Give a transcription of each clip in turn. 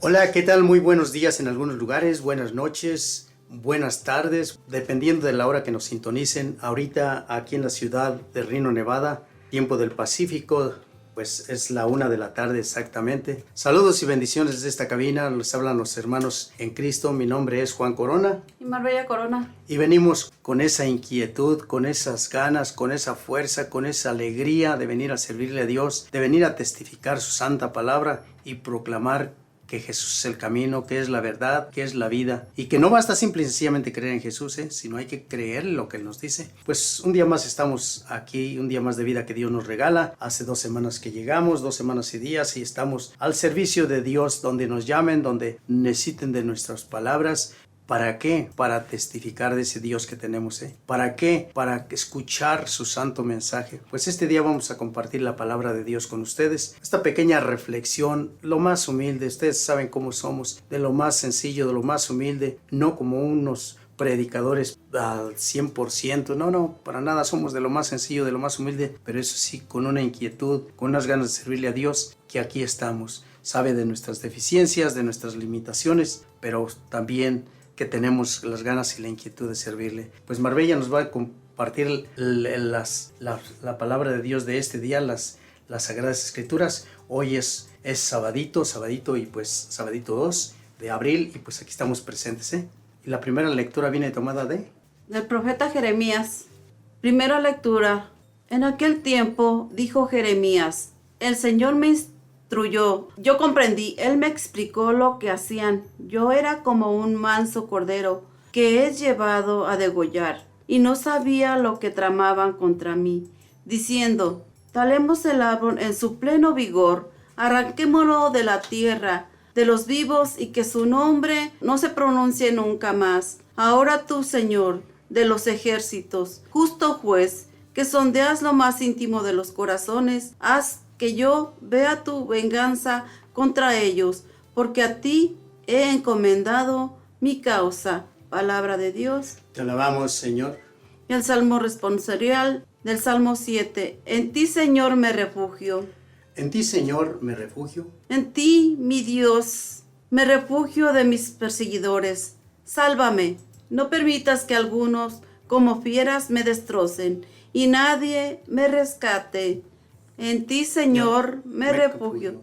Hola, ¿qué tal? Muy buenos días en algunos lugares, buenas noches, buenas tardes, dependiendo de la hora que nos sintonicen. Ahorita aquí en la ciudad de Reno, Nevada, tiempo del Pacífico, pues es la 1 de la tarde exactamente. Saludos y bendiciones desde esta cabina, les hablan los hermanos en Cristo. Mi nombre es Juan Corona. Y Marbella Corona. Y venimos con esa inquietud, con esas ganas, con esa fuerza, con esa alegría de venir a servirle a Dios, de venir a testificar su santa palabra y proclamar que Jesús es el camino, que es la verdad, que es la vida, y que no basta simple y sencillamente creer en Jesús, sino hay que creer en lo que Él nos dice. Pues un día más estamos aquí, un día más de vida que Dios nos regala. Hace 2 semanas que llegamos, 2 semanas y días, y estamos al servicio de Dios, donde nos llamen, donde necesiten de nuestras palabras. ¿Para qué? Para testificar de ese Dios que tenemos. ¿Para qué? Para escuchar su santo mensaje. Pues este día vamos a compartir la palabra de Dios con ustedes. Esta pequeña reflexión, lo más humilde, ustedes saben cómo somos, de lo más sencillo, de lo más humilde, no como unos predicadores al 100%, no, para nada, somos de lo más sencillo, de lo más humilde, pero eso sí, con una inquietud, con unas ganas de servirle a Dios, que aquí estamos. Sabe de nuestras deficiencias, de nuestras limitaciones, pero también que tenemos las ganas y la inquietud de servirle. Pues Marbella nos va a compartir la palabra de Dios de este día, las Sagradas Escrituras. Hoy es sabadito y pues sabadito 2 de abril, y pues aquí estamos presentes. Y la primera lectura viene tomada del profeta Jeremías. Primera lectura. En aquel tiempo dijo Jeremías: el Señor me instruyó, yo comprendí, Él me explicó lo que hacían. Yo era como un manso cordero que es llevado a degollar, y no sabía lo que tramaban contra mí, diciendo: talemos el árbol en su pleno vigor, arranquémoslo de la tierra, de los vivos, y que su nombre no se pronuncie nunca más. Ahora tú, Señor de los ejércitos, justo juez, que sondeas lo más íntimo de los corazones, haz que yo vea tu venganza contra ellos, porque a ti he encomendado mi causa. Palabra de Dios. Te alabamos, Señor. Y el Salmo responsorial del Salmo 7. En ti, Señor, me refugio. En ti, Señor, me refugio. En ti, mi Dios, me refugio de mis perseguidores. Sálvame, no permitas que algunos como fieras me destrocen, y nadie me rescate. En ti, Señor, me refugio.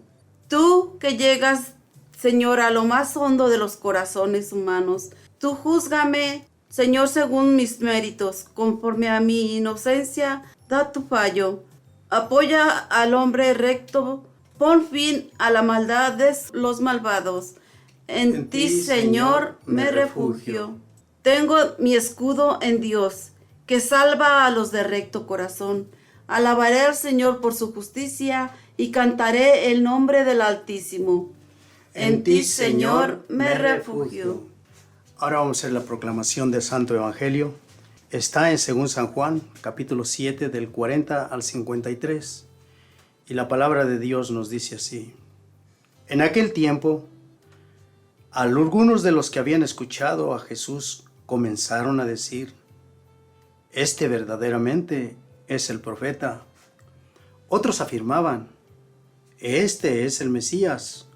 Tú que llegas, Señor, a lo más hondo de los corazones humanos, tú júzgame, Señor, según mis méritos, conforme a mi inocencia, da tu fallo. Apoya al hombre recto, pon fin a la maldad de los malvados. En ti, Señor, me refugio. Tengo mi escudo en Dios, que salva a los de recto corazón. Alabaré al Señor por su justicia y cantaré el nombre del Altísimo. En ti, Señor, me refugio. Ahora vamos a hacer la proclamación del Santo Evangelio. Está en según San Juan, capítulo 7, del 40 al 53. Y la palabra de Dios nos dice así: en aquel tiempo, algunos de los que habían escuchado a Jesús comenzaron a decir: este verdaderamente es el profeta. Otros afirmaban: este es el Mesías.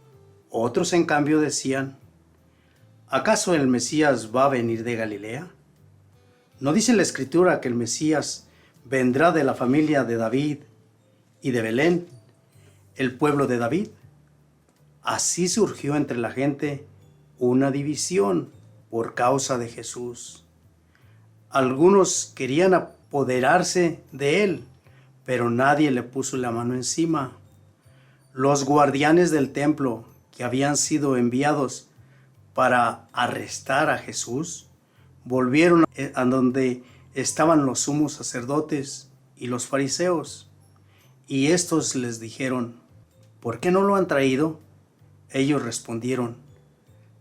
Otros en cambio decían: ¿acaso el Mesías va a venir de Galilea? ¿No dice la Escritura que el Mesías vendrá de la familia de David y de Belén, el pueblo de David? Así surgió entre la gente una división por causa de Jesús. Algunos querían apoderarse de él, pero nadie le puso la mano encima. Los guardianes del templo, que habían sido enviados para arrestar a Jesús, volvieron a donde estaban los sumos sacerdotes y los fariseos, y estos les dijeron: ¿por qué no lo han traído? Ellos respondieron: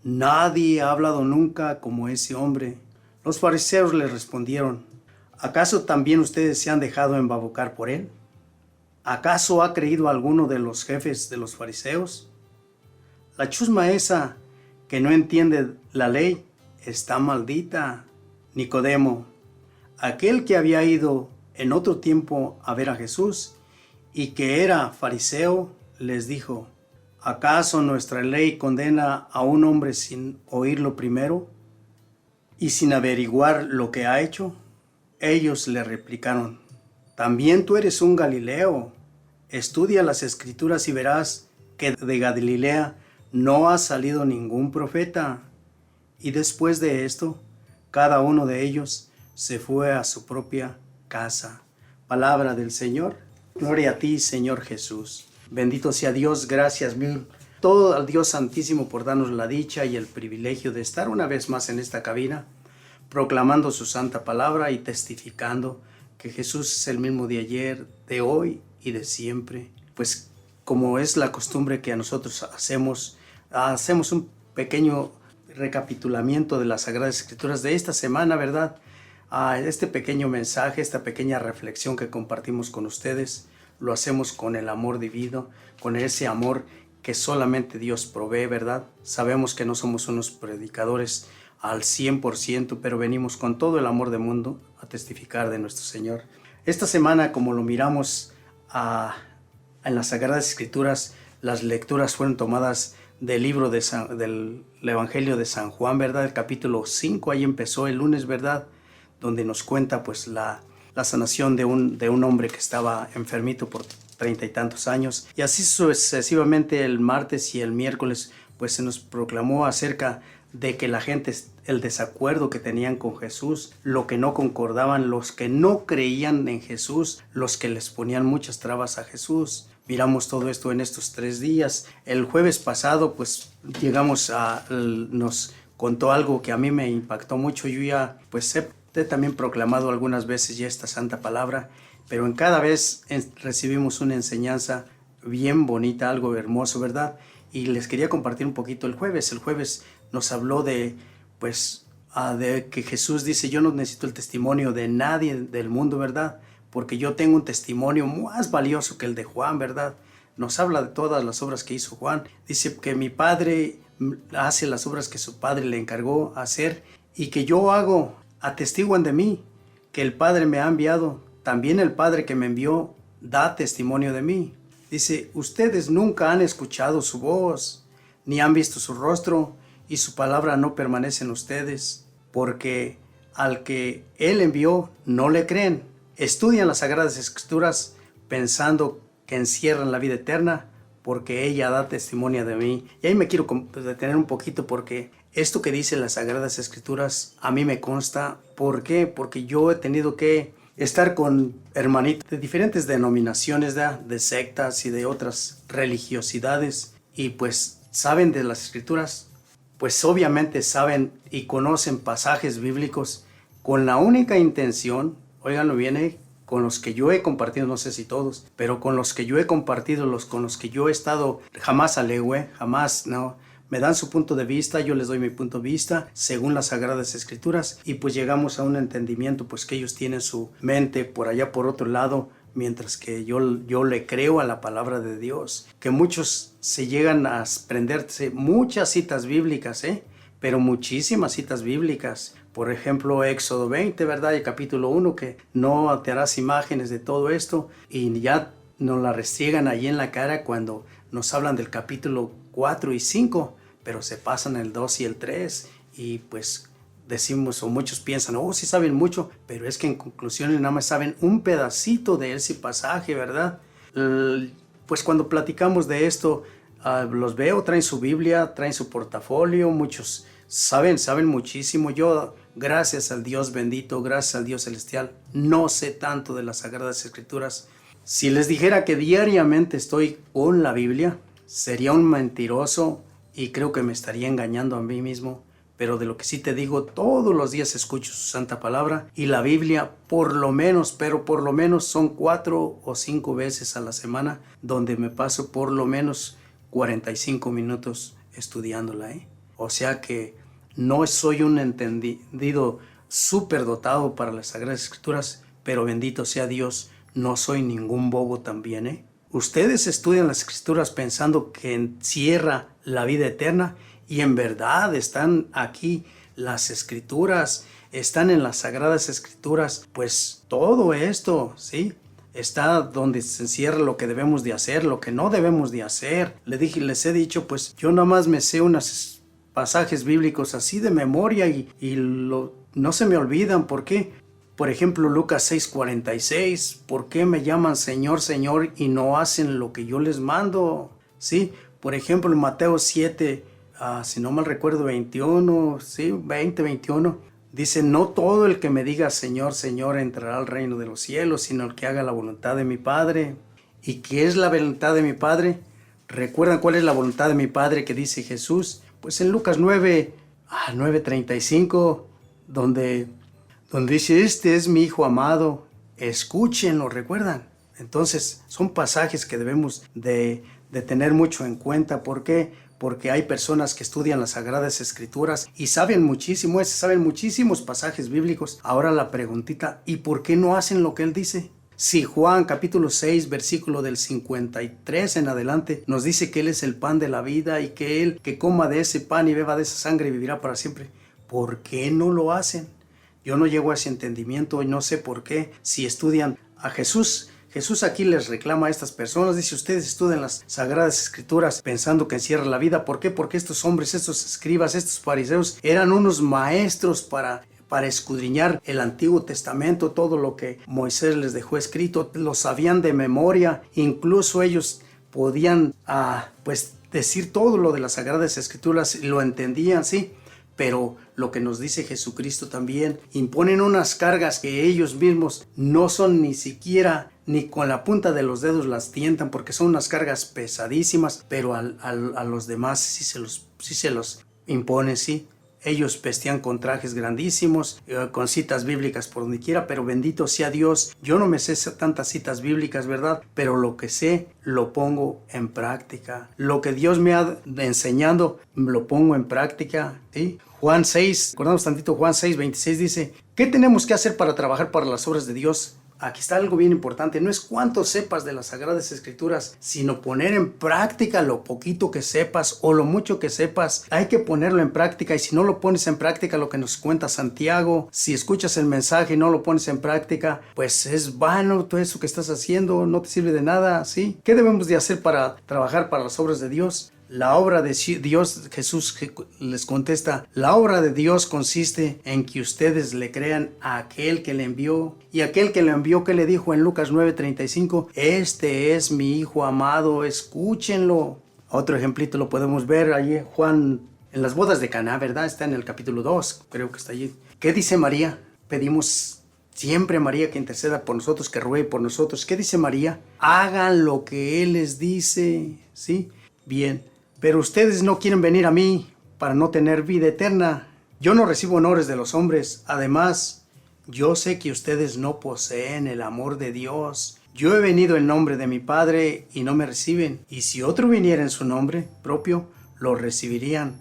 nadie ha hablado nunca como ese hombre. Los fariseos les respondieron: ¿acaso también ustedes se han dejado embabucar por él? ¿Acaso ha creído alguno de los jefes de los fariseos? La chusma esa que no entiende la ley está maldita. Nicodemo, aquel que había ido en otro tiempo a ver a Jesús y que era fariseo, les dijo: ¿Acaso nuestra ley condena a un hombre sin oírlo primero y sin averiguar lo que ha hecho? Ellos le replicaron: también tú eres un Galileo. Estudia las Escrituras y verás que de Galilea no ha salido ningún profeta. Y después de esto, cada uno de ellos se fue a su propia casa. Palabra del Señor. Gloria a ti, Señor Jesús. Bendito sea Dios, gracias mil. Todo al Dios Santísimo por darnos la dicha y el privilegio de estar una vez más en esta cabina, proclamando su santa palabra y testificando que Jesús es el mismo de ayer, de hoy y de siempre. Pues como es la costumbre que a nosotros hacemos un pequeño recapitulamiento de las Sagradas Escrituras de esta semana, ¿verdad? Este pequeño mensaje, esta pequeña reflexión que compartimos con ustedes, lo hacemos con el amor divino, con ese amor que solamente Dios provee, ¿verdad? Sabemos que no somos unos predicadores al 100%, pero venimos con todo el amor del mundo a testificar de nuestro Señor. Esta semana, como lo miramos en las Sagradas Escrituras, las lecturas fueron tomadas del libro del Evangelio de San Juan, ¿verdad? El capítulo 5, ahí empezó el lunes, ¿verdad? Donde nos cuenta pues la sanación de un hombre que estaba enfermito por 30 y tantos años. Y así sucesivamente el martes y el miércoles pues se nos proclamó acerca de que la gente, el desacuerdo que tenían con Jesús, lo que no concordaban, los que no creían en Jesús, los que les ponían muchas trabas a Jesús. Miramos todo esto en estos 3 días. El jueves pasado pues nos contó algo que a mí me impactó mucho. Yo ya pues he también proclamado algunas veces ya esta santa palabra, pero en cada vez recibimos una enseñanza bien bonita, algo hermoso, ¿verdad? Y les quería compartir un poquito el jueves. El jueves nos habló de que Jesús dice: yo no necesito el testimonio de nadie del mundo, ¿verdad? Porque yo tengo un testimonio más valioso que el de Juan, ¿verdad? Nos habla de todas las obras que hizo Juan. Dice que mi Padre hace las obras que su Padre le encargó hacer y que yo hago. Atestiguan de mí que el Padre me ha enviado. También el Padre que me envió da testimonio de mí. Dice: ustedes nunca han escuchado su voz, ni han visto su rostro, y su palabra no permanece en ustedes, porque al que Él envió no le creen. Estudian las Sagradas Escrituras pensando que encierran la vida eterna, porque ella da testimonio de mí. Y ahí me quiero detener un poquito, porque esto que dicen las Sagradas Escrituras a mí me consta. ¿Por qué? Porque yo he tenido que estar con hermanitos de diferentes denominaciones, de sectas y de otras religiosidades, y pues saben de las Escrituras, pues obviamente saben y conocen pasajes bíblicos con la única intención, óiganlo bien, con los que yo he compartido, no sé si todos, pero con los que yo he compartido, con los que yo he estado, jamás alegüe, jamás, no. Me dan su punto de vista, yo les doy mi punto de vista según las Sagradas Escrituras, y pues llegamos a un entendimiento pues que ellos tienen su mente por allá por otro lado, mientras que yo le creo a la palabra de Dios. Que muchos se llegan a aprenderse muchas citas bíblicas, pero muchísimas citas bíblicas. Por ejemplo, Éxodo 20, ¿verdad? El capítulo 1, que no te harás imágenes de todo esto, y ya nos la restriegan allí en la cara cuando nos hablan del capítulo 4 y 5, pero se pasan el 2 y el 3, y pues decimos, o muchos piensan: oh, sí saben mucho, pero es que en conclusión nada más saben un pedacito de ese pasaje, ¿verdad? Pues cuando platicamos de esto, los veo, traen su Biblia, traen su portafolio, muchos saben muchísimo. Yo, gracias al Dios bendito, gracias al Dios celestial, no sé tanto de las Sagradas Escrituras. Si les dijera que diariamente estoy con la Biblia, sería un mentiroso y creo que me estaría engañando a mí mismo. Pero de lo que sí te digo, todos los días escucho su santa palabra, y la Biblia por lo menos son 4 o 5 veces a la semana donde me paso por lo menos 45 minutos estudiándola. O sea que no soy un entendido súper dotado para las Sagradas Escrituras, pero bendito sea Dios, no soy ningún bobo también. Ustedes estudian las Escrituras pensando que encierra la vida eterna, y en verdad están aquí las Escrituras, están en las Sagradas Escrituras, pues todo esto, ¿sí? está donde se encierra lo que debemos de hacer, lo que no debemos de hacer. Les he dicho, pues yo nada más me sé unos pasajes bíblicos así de memoria no se me olvidan. ¿Por qué? Por ejemplo, Lucas 6:46, ¿por qué me llaman Señor, Señor y no hacen lo que yo les mando? ¿Sí? Por ejemplo, en Mateo 7, si no mal recuerdo, 21, ¿sí? 21, dice, no todo el que me diga Señor, Señor entrará al reino de los cielos, sino el que haga la voluntad de mi Padre. ¿Y qué es la voluntad de mi Padre? ¿Recuerdan cuál es la voluntad de mi Padre que dice Jesús? Pues en Lucas 9:35, donde dice, este es mi Hijo amado, escúchenlo, ¿recuerdan? Entonces, son pasajes que debemos de tener mucho en cuenta. ¿Por qué? Porque hay personas que estudian las Sagradas Escrituras y saben muchísimos pasajes bíblicos. Ahora la preguntita, ¿y por qué no hacen lo que él dice? Si Juan capítulo 6, versículo del 53 en adelante, nos dice que él es el pan de la vida y que él que coma de ese pan y beba de esa sangre vivirá para siempre. ¿Por qué no lo hacen? Yo no llego a ese entendimiento y no sé por qué. Si estudian a Jesús aquí les reclama a estas personas, dice, ustedes estudian las Sagradas Escrituras pensando que encierra la vida. ¿Por qué? Porque estos hombres, estos escribas, estos fariseos eran unos maestros para escudriñar el Antiguo Testamento, todo lo que Moisés les dejó escrito, lo sabían de memoria. Incluso ellos podían decir todo lo de las Sagradas Escrituras, lo entendían, sí. Pero lo que nos dice Jesucristo también, imponen unas cargas que ellos mismos no son ni siquiera, ni con la punta de los dedos las tientan, porque son unas cargas pesadísimas, pero a los demás sí se los imponen, sí. Ellos vestían con trajes grandísimos, con citas bíblicas por donde quiera, pero bendito sea Dios. Yo no me sé tantas citas bíblicas, ¿verdad? Pero lo que sé, lo pongo en práctica. Lo que Dios me ha enseñado, lo pongo en práctica, ¿sí? Juan 6, recordamos tantito, Juan 6:26 dice, ¿qué tenemos que hacer para trabajar para las obras de Dios? Aquí está algo bien importante, no es cuánto sepas de las Sagradas Escrituras, sino poner en práctica lo poquito que sepas o lo mucho que sepas. Hay que ponerlo en práctica, y si no lo pones en práctica, lo que nos cuenta Santiago, si escuchas el mensaje y no lo pones en práctica, pues es vano todo eso que estás haciendo, no te sirve de nada, ¿sí? ¿Qué debemos de hacer para trabajar para las obras de Dios? La obra de Dios, Jesús les contesta, la obra de Dios consiste en que ustedes le crean a aquel que le envió. Y aquel que le envió, ¿qué le dijo en Lucas 9:35? Este es mi Hijo amado, escúchenlo. Otro ejemplito lo podemos ver allí, Juan, en las bodas de Caná, ¿verdad? Está en el capítulo 2, creo que está allí. ¿Qué dice María? Pedimos siempre a María que interceda por nosotros, que ruegue por nosotros. ¿Qué dice María? Hagan lo que Él les dice, ¿sí? Bien. Pero ustedes no quieren venir a mí para no tener vida eterna. Yo no recibo honores de los hombres. Además, yo sé que ustedes no poseen el amor de Dios. Yo he venido en nombre de mi Padre y no me reciben. Y si otro viniera en su nombre propio, lo recibirían.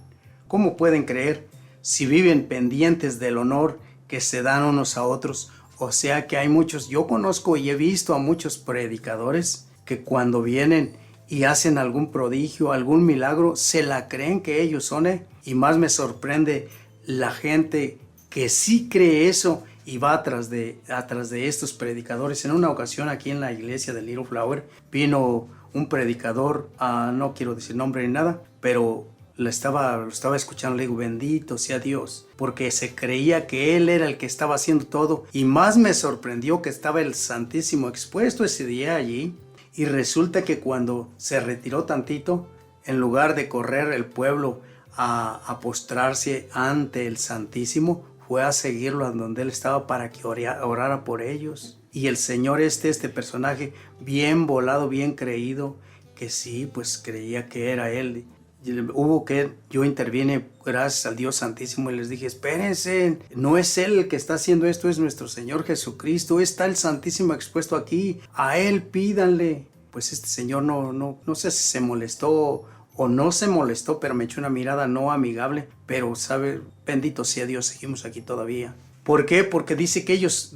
¿Cómo pueden creer si viven pendientes del honor que se dan unos a otros? O sea que hay muchos, yo conozco y he visto a muchos predicadores que cuando vienen y hacen algún prodigio, algún milagro, se la creen que ellos son, Y más me sorprende la gente que sí cree eso y va atrás de estos predicadores. En una ocasión aquí en la iglesia de Little Flower vino un predicador, no quiero decir nombre ni nada, pero lo estaba escuchando. Le digo, bendito sea Dios, porque se creía que él era el que estaba haciendo todo. Y más me sorprendió que estaba el Santísimo expuesto ese día allí. Y resulta que cuando se retiró tantito, en lugar de correr el pueblo a postrarse ante el Santísimo, fue a seguirlo a donde él estaba para que orara por ellos. Y el Señor este personaje bien volado, bien creído, que sí, pues creía que era él. Yo intervine gracias al Dios Santísimo y les dije, espérense, no es él el que está haciendo esto, es nuestro Señor Jesucristo. Está el Santísimo expuesto aquí, a él pídanle. Pues este señor no sé si se molestó o no se molestó, pero me echó una mirada no amigable. Pero sabe, bendito sea Dios, seguimos aquí todavía. ¿Por qué? Porque dice que ellos,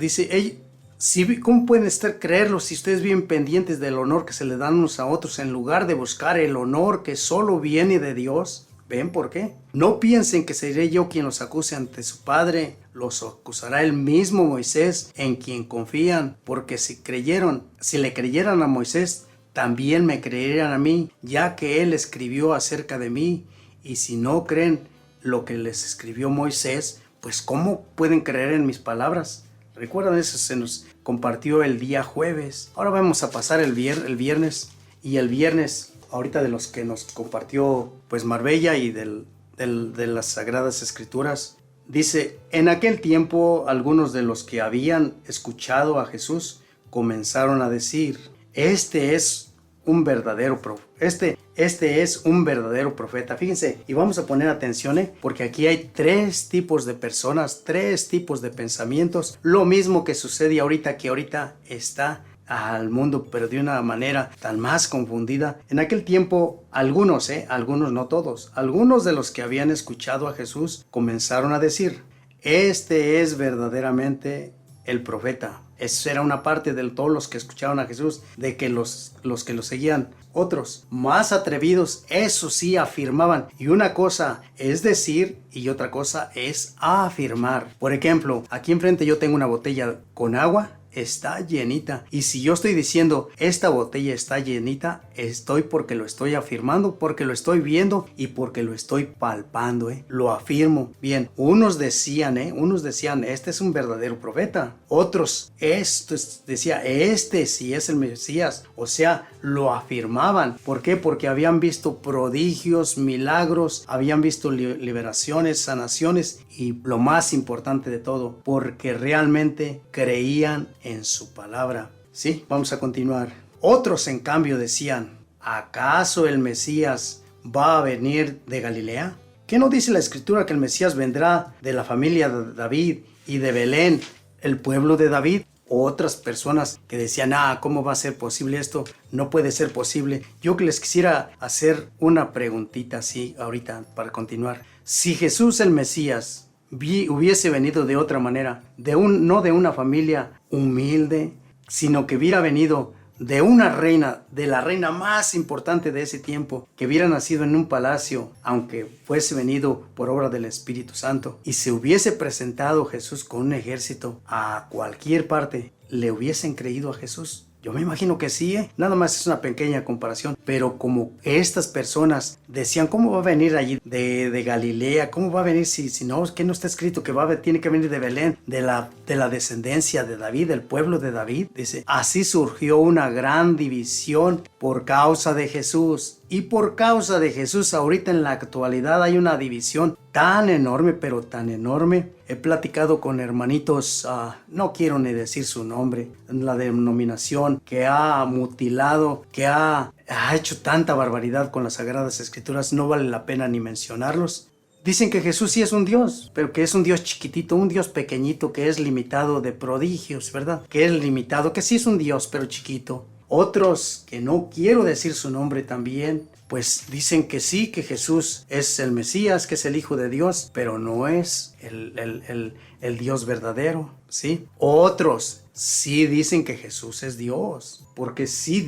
¿cómo pueden creerlo si ustedes viven pendientes del honor que se le dan unos a otros en lugar de buscar el honor que solo viene de Dios? ¿Ven por qué? No piensen que seré yo quien los acuse ante su Padre. Los acusará el mismo Moisés, en quien confían, porque si le creyeran a Moisés, también me creerían a mí, ya que él escribió acerca de mí. Y si no creen lo que les escribió Moisés, pues ¿cómo pueden creer en mis palabras? Recuerdan, eso se nos compartió el día jueves. Ahora vamos a pasar el viernes. Y el viernes, ahorita de los que nos compartió pues Marbella y de las Sagradas Escrituras, dice: en aquel tiempo algunos de los que habían escuchado a Jesús comenzaron a decir: este es un verdadero profeta. Fíjense, y vamos a poner atención, porque aquí hay 3 tipos de personas, 3 tipos de pensamientos. Lo mismo que sucede ahorita, que ahorita está al mundo, pero de una manera tan más confundida. En aquel tiempo, algunos, no todos, algunos de los que habían escuchado a Jesús comenzaron a decir: este es verdaderamente el profeta. Eso era una parte de todos los que escucharon a Jesús, de que los que lo seguían. Otros, más atrevidos, eso sí, afirmaban. Y una cosa es decir y otra cosa es afirmar. Por ejemplo, aquí enfrente yo tengo una botella con agua. Está llenita. Y si yo estoy diciendo esta botella está llenita, estoy porque lo estoy afirmando, porque lo estoy viendo y porque lo estoy palpando. Lo afirmo. Bien, unos decían, este es un verdadero profeta. Otros, este sí es el Mesías. O sea, lo afirmaban. ¿Por qué? Porque habían visto prodigios, milagros, habían visto liberaciones, sanaciones y lo más importante de todo, porque realmente creían en su palabra. Sí, vamos a continuar. Otros, en cambio, decían: ¿acaso el Mesías va a venir de Galilea? ¿Qué no dice la Escritura que el Mesías vendrá de la familia de David y de Belén, el pueblo de David? Otras personas que decían: ¿cómo va a ser posible esto? No puede ser posible. Yo que les quisiera hacer una preguntita así ahorita para continuar. Si Jesús el Mesías hubiese venido de otra manera, no de una familia humilde, sino que hubiera venido de una reina, de la reina más importante de ese tiempo, que hubiera nacido en un palacio, aunque fuese venido por obra del Espíritu Santo, y se hubiese presentado Jesús con un ejército a cualquier parte, ¿le hubiesen creído a Jesús? Yo me imagino que sí, nada más es una pequeña comparación, pero como estas personas decían: ¿cómo va a venir allí de Galilea? ¿Cómo va a venir si no, que no está escrito que tiene que venir de Belén, de la descendencia de David, del pueblo de David? Dice, así surgió una gran división por causa de Jesús. Y por causa de Jesús, ahorita en la actualidad hay una división tan enorme, pero tan enorme. He platicado con hermanitos, no quiero ni decir su nombre, la denominación que ha mutilado, que ha hecho tanta barbaridad con las Sagradas Escrituras, no vale la pena ni mencionarlos. Dicen que Jesús sí es un Dios, pero que es un Dios chiquitito, un Dios pequeñito, que es limitado de prodigios, ¿verdad? Que es limitado, que sí es un Dios, pero chiquito. Otros, que no quiero decir su nombre también, pues dicen que sí, que Jesús es el Mesías, que es el Hijo de Dios, pero no es el Dios verdadero, ¿sí? Otros sí dicen que Jesús es Dios, porque sí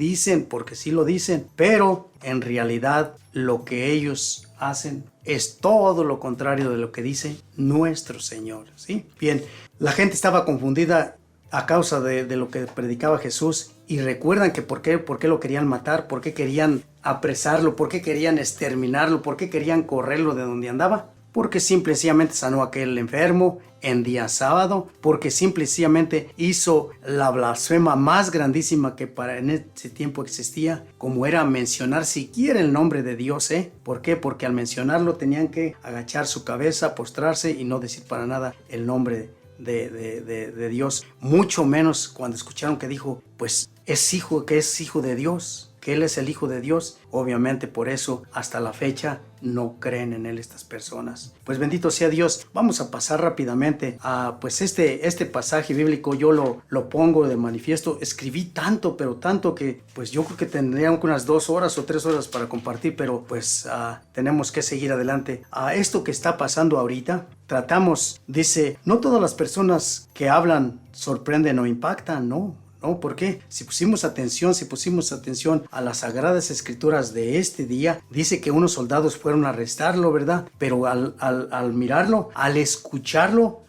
lo dicen, pero en realidad lo que ellos hacen es todo lo contrario de lo que dice nuestro Señor, ¿sí? Bien, la gente estaba confundida a causa de lo que predicaba Jesús, y recuerdan que por qué lo querían matar, por qué querían apresarlo, por qué querían exterminarlo, por qué querían correrlo de donde andaba. Porque simplemente sanó a aquel enfermo en día sábado, porque simplemente hizo la blasfema más grandísima que en ese tiempo existía, como era mencionar siquiera el nombre de Dios, ¿Por qué? Porque al mencionarlo tenían que agachar su cabeza, postrarse y no decir para nada el nombre de Dios, mucho menos cuando escucharon que dijo, pues es hijo de Dios, que Él es el Hijo de Dios. Obviamente por eso hasta la fecha no creen en Él estas personas. Pues bendito sea Dios. Vamos a pasar rápidamente a pues este pasaje bíblico. Yo lo pongo de manifiesto. Escribí tanto, pero tanto que pues yo creo que tendría unas 2 horas o 3 horas para compartir, pero pues tenemos que seguir adelante. Esto que está pasando ahorita, tratamos, dice, no todas las personas que hablan sorprenden o impactan, no ¿no? ¿Por qué? Si pusimos atención a las Sagradas Escrituras de este día, dice que unos soldados fueron a arrestarlo, ¿verdad? Pero al mirarlo, al escucharlo,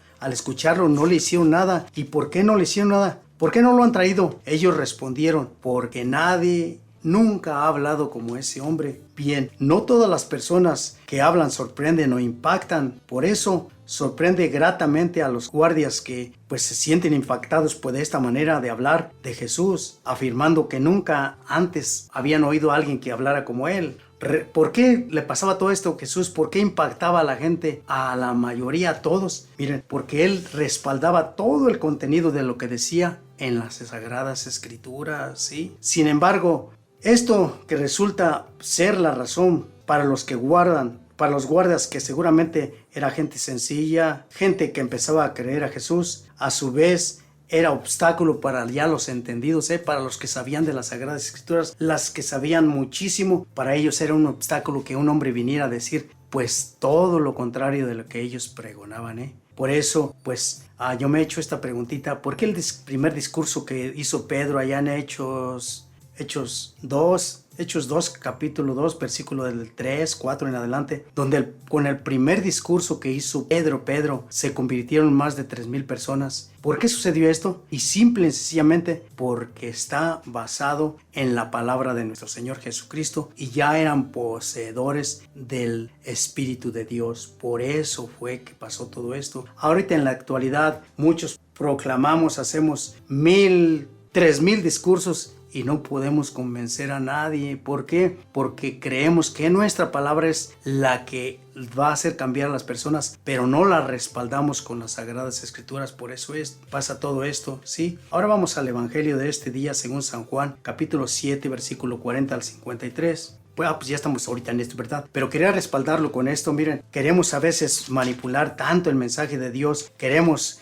no le hicieron nada. ¿Y por qué no le hicieron nada? ¿Por qué no lo han traído? Ellos respondieron, porque nadie nunca ha hablado como ese hombre. Bien, no todas las personas que hablan sorprenden o impactan. Por eso sorprende gratamente a los guardias que pues se sienten impactados por esta manera de hablar de Jesús, afirmando que nunca antes habían oído a alguien que hablara como él. ¿Por qué le pasaba todo esto a Jesús? ¿Por qué impactaba a la gente, a la mayoría, a todos? Miren, porque él respaldaba todo el contenido de lo que decía en las Sagradas Escrituras, ¿sí? Sin embargo, esto que resulta ser la razón para los que guardan, para los guardias, que seguramente era gente sencilla, gente que empezaba a creer a Jesús, a su vez era obstáculo para ya los entendidos, para los que sabían de las Sagradas Escrituras, las que sabían muchísimo. Para ellos era un obstáculo que un hombre viniera a decir pues todo lo contrario de lo que ellos pregonaban. Por eso pues yo me he hecho esta preguntita: ¿por qué el primer discurso que hizo Pedro allá en Hechos 2, capítulo 2, versículo del 3, 4 en adelante, donde con el primer discurso que hizo Pedro, se convirtieron más de 3,000 personas? ¿Por qué sucedió esto? Y simple y sencillamente porque está basado en la palabra de nuestro Señor Jesucristo, y ya eran poseedores del Espíritu de Dios. Por eso fue que pasó todo esto. Ahorita en la actualidad muchos proclamamos, hacemos 3,000 discursos y no podemos convencer a nadie. ¿Por qué? Porque creemos que nuestra palabra es la que va a hacer cambiar a las personas, pero no la respaldamos con las Sagradas Escrituras. Por eso pasa todo esto, ¿sí? Ahora vamos al Evangelio de este día según San Juan, capítulo 7, versículo 40 al 53. Pues ya estamos ahorita en esto, ¿verdad? Pero quería respaldarlo con esto. Miren, queremos a veces manipular tanto el mensaje de Dios, queremos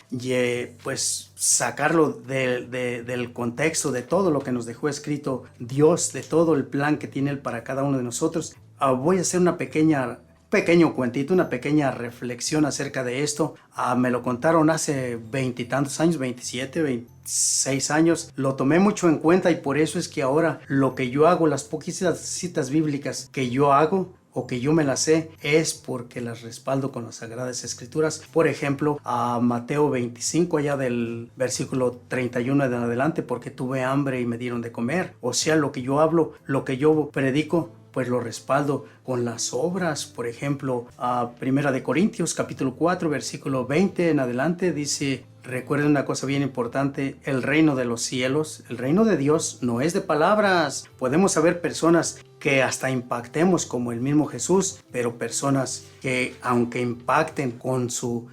pues sacarlo del contexto de todo lo que nos dejó escrito Dios, de todo el plan que tiene Él para cada uno de nosotros. Voy a hacer un pequeño cuentito, una pequeña reflexión acerca de esto. Me lo contaron hace 20 y tantos años, 27, 26 años. Lo tomé mucho en cuenta, y por eso es que ahora lo que yo hago, las poquitas citas bíblicas que yo hago o que yo me las sé, es porque las respaldo con las Sagradas Escrituras. Por ejemplo, a Mateo 25, allá del versículo 31 en adelante: porque tuve hambre y me dieron de comer. O sea, lo que yo hablo, lo que yo predico, pues lo respaldo con las obras. Por ejemplo, a Primera de Corintios capítulo 4 versículo 20 en adelante dice: recuerden una cosa bien importante, el reino de los cielos, el reino de Dios no es de palabras. Podemos haber personas que hasta impactemos como el mismo Jesús, pero personas que aunque impacten con su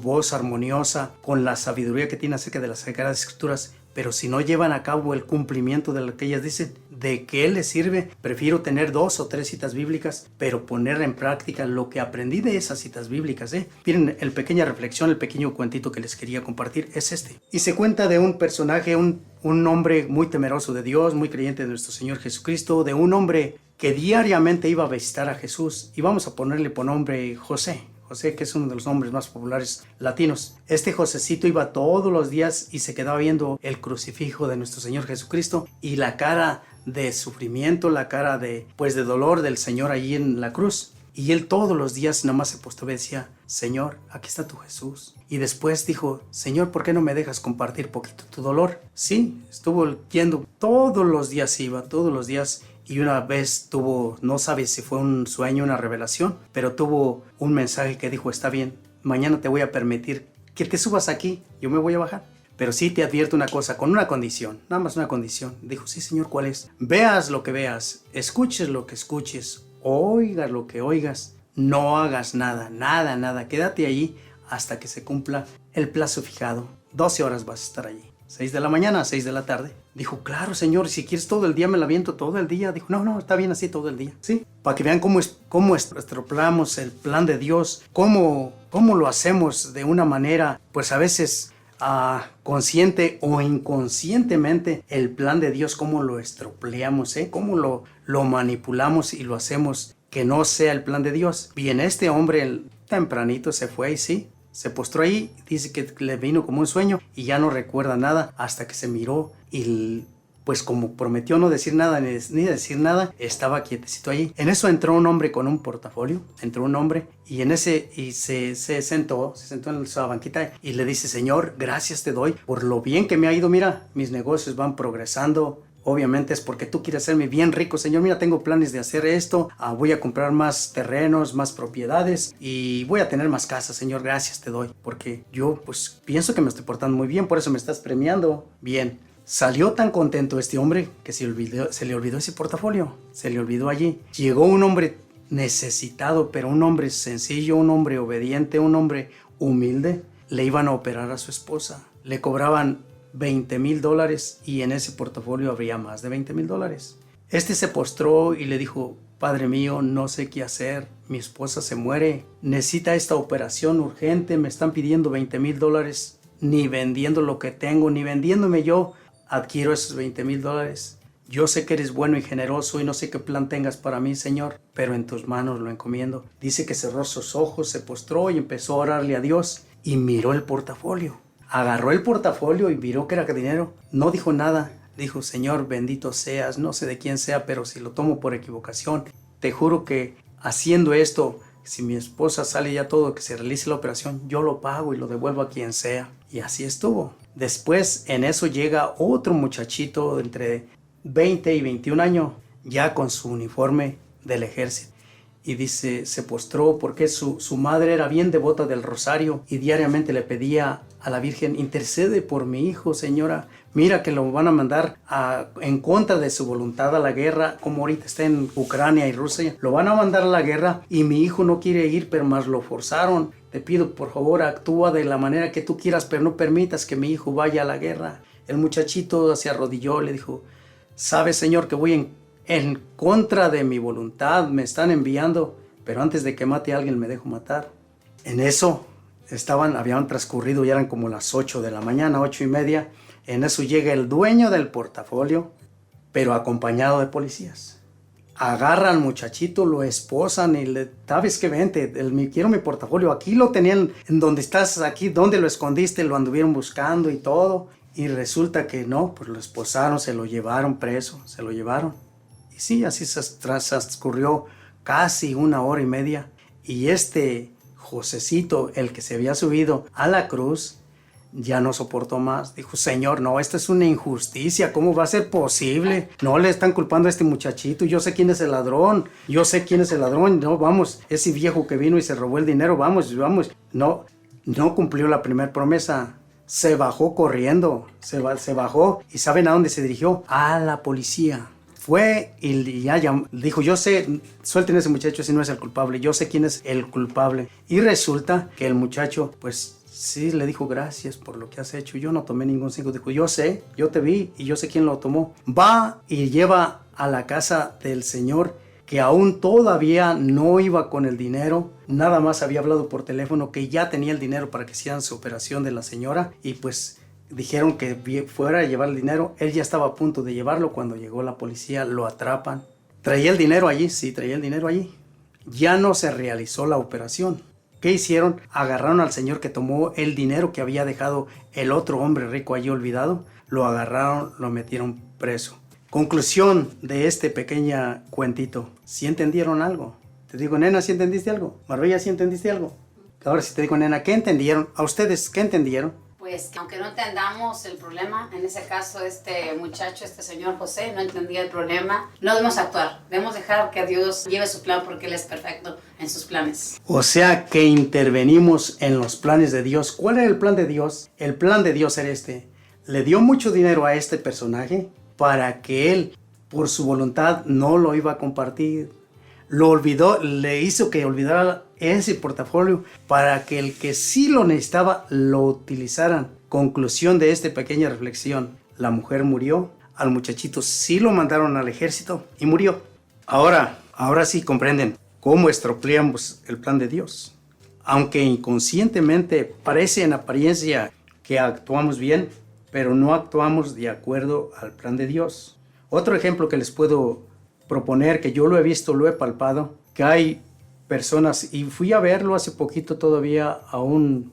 voz armoniosa, con la sabiduría que tiene acerca de las Sagradas Escrituras, pero si no llevan a cabo el cumplimiento de lo que ellas dicen, ¿de qué les sirve? Prefiero tener 2 o 3 citas bíblicas, pero poner en práctica lo que aprendí de esas citas bíblicas. Miren, el pequeña reflexión, el pequeño cuentito que les quería compartir es este. Y se cuenta de un personaje, un hombre muy temeroso de Dios, muy creyente de nuestro Señor Jesucristo, de un hombre que diariamente iba a visitar a Jesús, y vamos a ponerle por nombre José, que es uno de los nombres más populares latinos. Este Josecito iba todos los días y se quedaba viendo el crucifijo de nuestro Señor Jesucristo y la cara de sufrimiento, la cara de dolor del Señor allí en la cruz. Y él todos los días nada más se postraba y decía: Señor, aquí está tu Jesús. Y después dijo: Señor, ¿por qué no me dejas compartir poquito tu dolor? Sí, estuvo yendo todos los días, y una vez tuvo, no sabe si fue un sueño, una revelación, pero tuvo un mensaje que dijo: está bien, mañana te voy a permitir que te subas aquí, yo me voy a bajar. Pero sí te advierto una cosa, con una condición, nada más una condición. Dijo: sí, Señor, ¿cuál es? Veas lo que veas, escuches lo que escuches, oigas lo que oigas, no hagas nada, quédate allí hasta que se cumpla el plazo fijado. 12 horas vas a estar allí. 6 de la mañana a 6 de la tarde. Dijo: claro, Señor, si quieres todo el día me la aviento todo el día. Dijo: no, está bien así todo el día. Sí, para que vean cómo estropeamos el plan de Dios, cómo lo hacemos de una manera, pues a veces consciente o inconscientemente, el plan de Dios, cómo lo estropeamos, cómo lo manipulamos y lo hacemos que no sea el plan de Dios. Bien, este hombre tempranito se fue y sí, se postró ahí, dice que le vino como un sueño y ya no recuerda nada hasta que se miró y pues como prometió no decir nada ni decir nada, estaba quietecito allí. En eso entró un hombre con un portafolio, y se sentó en su banquita y le dice: Señor, gracias te doy por lo bien que me ha ido, mira, mis negocios van progresando. Obviamente es porque tú quieres hacerme bien rico, Señor. Mira, tengo planes de hacer esto. Voy a comprar más terrenos, más propiedades y voy a tener más casas, Señor. Gracias te doy. Porque yo pues pienso que me estoy portando muy bien, por eso me estás premiando. Bien. Salió tan contento este hombre que se le olvidó ese portafolio. Se le olvidó allí. Llegó un hombre necesitado, pero un hombre sencillo, un hombre obediente, un hombre humilde. Le iban a operar a su esposa. Le cobraban $20,000 y en ese portafolio habría más de $20,000. Este se postró y le dijo: Padre mío, no sé qué hacer, mi esposa se muere, necesita esta operación urgente, me están pidiendo $20,000, ni vendiendo lo que tengo, ni vendiéndome yo, adquiero esos $20,000. Yo sé que eres bueno y generoso y no sé qué plan tengas para mí, Señor, pero en tus manos lo encomiendo. Dice que cerró sus ojos, se postró y empezó a orarle a Dios y miró el portafolio. Agarró el portafolio y miró que era dinero. No dijo nada. Dijo: Señor, bendito seas. No sé de quién sea, pero si lo tomo por equivocación, te juro que haciendo esto, si mi esposa sale ya todo, que se realice la operación, yo lo pago y lo devuelvo a quien sea. Y así estuvo. Después, en eso llega otro muchachito de entre 20 y 21 años, ya con su uniforme del ejército. Y dice, se postró porque su madre era bien devota del rosario y diariamente le pedía a la Virgen: intercede por mi hijo, señora. Mira que lo van a mandar en contra de su voluntad a la guerra, como ahorita está en Ucrania y Rusia. Lo van a mandar a la guerra y mi hijo no quiere ir, pero más lo forzaron. Te pido, por favor, actúa de la manera que tú quieras, pero no permitas que mi hijo vaya a la guerra. El muchachito se arrodilló y le dijo: ¿sabes, Señor, que voy en contra de mi voluntad? Me están enviando, pero antes de que mate a alguien me dejo matar. En eso habían transcurrido, ya eran como las 8 de la mañana, 8:30. En eso llega el dueño del portafolio, pero acompañado de policías. Agarra al muchachito, lo esposan y le: ¿sabes qué? Vente, quiero mi portafolio. Aquí lo tenían, en donde estás, aquí, ¿dónde lo escondiste? Lo anduvieron buscando y todo. Y resulta que no, pues lo esposaron, se lo llevaron preso, se lo llevaron. Y sí, así se transcurrió casi 1 hora y media. Y este Josecito, el que se había subido a la cruz, ya no soportó más. Dijo: Señor, no, esta es una injusticia. ¿Cómo va a ser posible? No le están culpando a este muchachito. Yo sé quién es el ladrón. No, vamos, ese viejo que vino y se robó el dinero, vamos. No cumplió la primera promesa. Se bajó corriendo. Se bajó. ¿Y saben a dónde se dirigió? A la policía. Fue y ya dijo: yo sé, suelten a ese muchacho si no es el culpable. Yo sé quién es el culpable. Y resulta que el muchacho, pues sí, le dijo: gracias por lo que has hecho. Yo no tomé ningún cinco. Dijo: yo sé, yo te vi y yo sé quién lo tomó. Va y lleva a la casa del señor, que aún todavía no iba con el dinero. Nada más había hablado por teléfono que ya tenía el dinero para que hicieran su operación de la señora. Y pues dijeron que fuera a llevar el dinero. Él ya estaba a punto de llevarlo cuando llegó la policía, lo atrapan. ¿Traía el dinero allí? Sí, traía el dinero allí. Ya no se realizó la operación. ¿Qué hicieron? Agarraron al señor que tomó el dinero que había dejado el otro hombre rico allí olvidado. Lo agarraron, lo metieron preso. Conclusión de este pequeño cuentito. ¿Sí entendieron algo? Te digo, nena, ¿sí entendiste algo? Marbella, ¿sí entendiste algo? Ahora sí te digo, nena, ¿qué entendieron? ¿A ustedes qué entendieron? Pues aunque no entendamos el problema, en ese caso este muchacho, este señor José, no entendía el problema, no debemos actuar, debemos dejar que Dios lleve su plan porque Él es perfecto en sus planes. O sea que intervenimos en los planes de Dios. ¿Cuál era el plan de Dios? El plan de Dios era este. Le dio mucho dinero a este personaje para que él, por su voluntad, no lo iba a compartir. Lo olvidó, le hizo que olvidara ese portafolio para que el que sí lo necesitaba lo utilizaran. Conclusión de esta pequeña reflexión: la mujer murió, al muchachito sí lo mandaron al ejército y murió. Ahora sí comprenden cómo estropeamos el plan de Dios. Aunque inconscientemente parece en apariencia que actuamos bien, pero no actuamos de acuerdo al plan de Dios. Otro ejemplo que les puedo proponer, que yo lo he visto, lo he palpado, que hay personas, y fui a verlo hace poquito todavía a un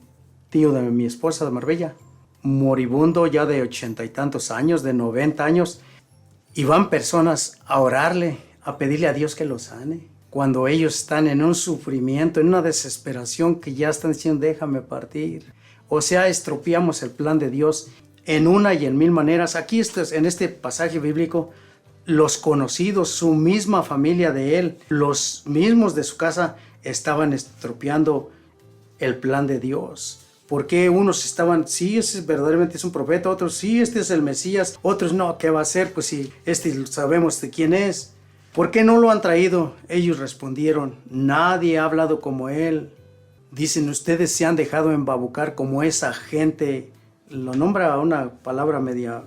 tío de mi esposa de Marbella, moribundo ya de 80 y tantos años, de 90 años, y van personas a orarle, a pedirle a Dios que lo sane. Cuando ellos están en un sufrimiento, en una desesperación que ya están diciendo, déjame partir. O sea, estropeamos el plan de Dios en una y en mil maneras. Aquí en este pasaje bíblico, los conocidos, su misma familia de él, los mismos de su casa, estaban estropeando el plan de Dios. Porque unos estaban, sí, ese verdaderamente es un profeta, otros, sí, este es el Mesías, otros, no, ¿qué va a hacer? Pues si sabemos de quién es. ¿Por qué no lo han traído? Ellos respondieron, nadie ha hablado como él. Dicen, ustedes se han dejado embabucar como esa gente, lo nombra una palabra media,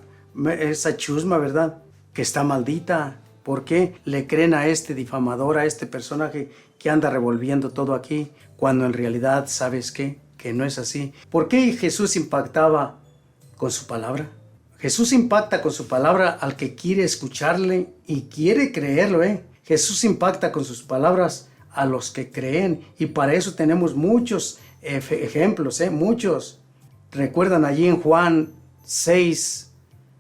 esa chusma, ¿verdad? Que está maldita. ¿Por qué le creen a este difamador, a este personaje que anda revolviendo todo aquí, cuando en realidad, ¿sabes qué? Que no es así. ¿Por qué Jesús impactaba con su palabra? Jesús impacta con su palabra al que quiere escucharle y quiere creerlo, Jesús impacta con sus palabras a los que creen, y para eso tenemos muchos ejemplos, muchos. Recuerdan allí en Juan 6,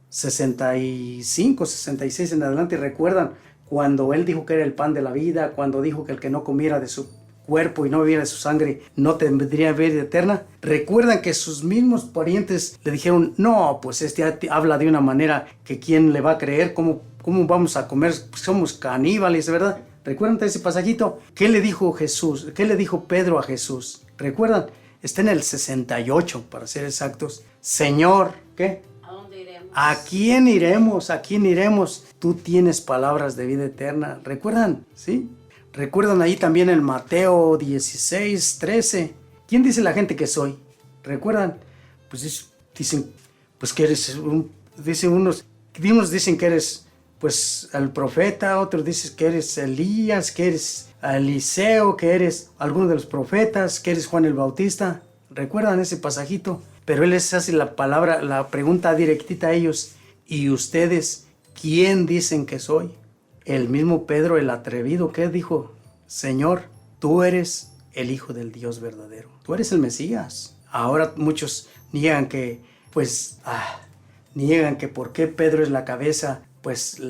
65, 66 en adelante, recuerdan cuando él dijo que era el pan de la vida, cuando dijo que el que no comiera de su cuerpo y no bebiera de su sangre no tendría vida eterna. Recuerdan que sus mismos parientes le dijeron, no, pues habla de una manera que quién le va a creer, cómo vamos a comer, pues somos caníbales, ¿verdad? ¿Recuerdan ese pasajito? ¿Qué le dijo Jesús? ¿Qué le dijo Pedro a Jesús? ¿Recuerdan? Está en el 68, para ser exactos. Señor, ¿qué? ¿A dónde iremos? ¿A quién iremos? ¿A quién iremos? Tú tienes palabras de vida eterna. ¿Recuerdan? ¿Sí? ¿Recuerdan ahí también en Mateo 16, 13? ¿Quién dice la gente que soy? ¿Recuerdan? Pues dicen, pues que eres unos dicen que eres pues el profeta, otros dicen que eres Elías, que eres Eliseo, que eres alguno de los profetas, que eres Juan el Bautista. ¿Recuerdan ese pasajito? Pero él les hace la pregunta directita a ellos. ¿Y ustedes quién dicen que soy? El mismo Pedro, el atrevido, ¿qué dijo? Señor, tú eres el Hijo del Dios verdadero. Tú eres el Mesías. Ahora muchos niegan que por qué Pedro es la cabeza, pues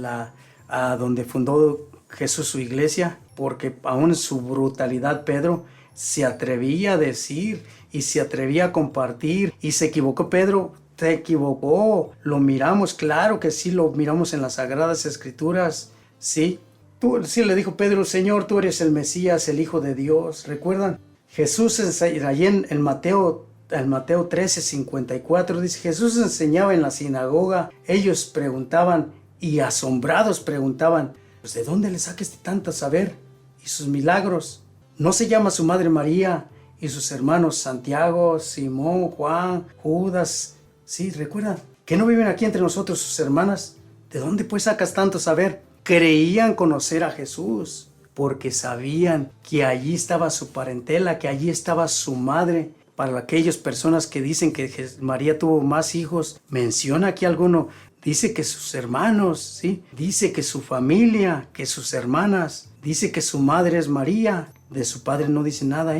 donde fundó Jesús su iglesia, porque aún en su brutalidad Pedro se atrevía a decir y se atrevía a compartir, y se equivocó Pedro. Se equivocó, lo miramos, claro que sí, lo miramos en las Sagradas Escrituras. Sí, le dijo Pedro, Señor, tú eres el Mesías, el Hijo de Dios. ¿Recuerdan? Jesús, allí en Mateo 13, 54, dice, Jesús enseñaba en la sinagoga. Ellos preguntaban, y asombrados preguntaban, pues ¿de dónde le saca tanto saber? Y sus milagros. ¿No se llama su madre María y sus hermanos Santiago, Simón, Juan, Judas? Sí, ¿recuerdan? ¿Que no viven aquí entre nosotros sus hermanas? ¿De dónde pues sacas tanto saber? Creían conocer a Jesús porque sabían que allí estaba su parentela, que allí estaba su madre. Para aquellas personas que dicen que María tuvo más hijos, menciona aquí alguno, dice que sus hermanos, ¿sí? Dice que su familia, que sus hermanas, dice que su madre es María, de su padre no dice nada,